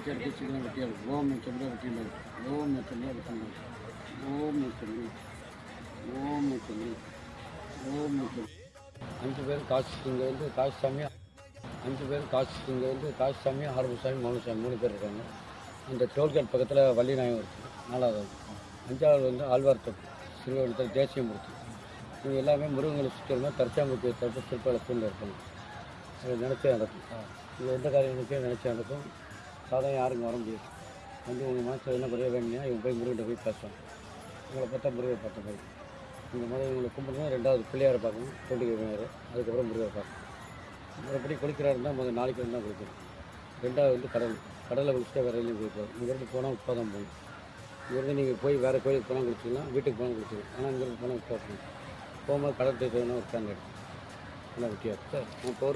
வெட்டியார் chicken வெட்டியார் ஓம் நெச்சரில் வெட்டியார் ஓம் நெச்சரில் வெட்டியார் ஓம் நெச்சரி ஓம் நெச்சரி ஓம் நெச்சரி 5 பேர் காசு இங்கே வந்து காசுசாமி 5 பேர் காசுசாமி ஆறுமுகசாமி மௌனசாமி 3 பேர் இருக்காங்க. அந்த டோல்கேட் பக்கத்தில் வள்ளிநாயகம் இருக்குது 4வது. 5வது வந்து ஆழ்வார்த்தோப்பு சிறுவனத்தில் தேசியமூர்த்தி. இவங்க எல்லாமே முருகங்களை சுற்றிலுமே தற்சாமூர்த்தி தரப்பு சிற்பலத்தில் இருப்பாங்க. அதை நினச்சே நடக்கும். இது எந்த காரியங்களுக்கே நினச்சி நடக்கும். சாதம் யாருக்கும் வர முடியாது. வந்து உங்கள் மனசில் என்ன குறைய வேணும்னா இவங்க போய் முருகன்கிட்ட போய் பேசுவாங்க. இவங்களை பார்த்தா முருகர் பார்த்த மாதிரி. இந்த மாதிரி இவங்களை கும்பிடுனா 2வது பிள்ளையாரை பார்க்கணும், தொண்டிகை விநாயகர், அதுக்கப்புறம் முருகரை பார்க்கணும். மறுபடி குளிக்கிறாரு இருந்தால் முதல் நாளைக்கு தான் குளிக்கணும். 2வது வந்து கடலில் குளிச்சுட்டா வேறு எங்கேயும் குளிக்காது. இங்கேருந்து போனால் உப்பா தான் போகணும். இங்கேருந்து நீங்கள் போய் வேறு கோயிலுக்கு போனால் குளிச்சிக்கலாம், வீட்டுக்கு போனால் குளிச்சிக்கலாம். ஆனால் இங்கேருந்து போனால் உப்பா போகணும். போகும்போது கடல் தேவையான ஒரு ஸ்டாண்டர்ட் நல்லா வெட்டியார் சார். நான் போகிற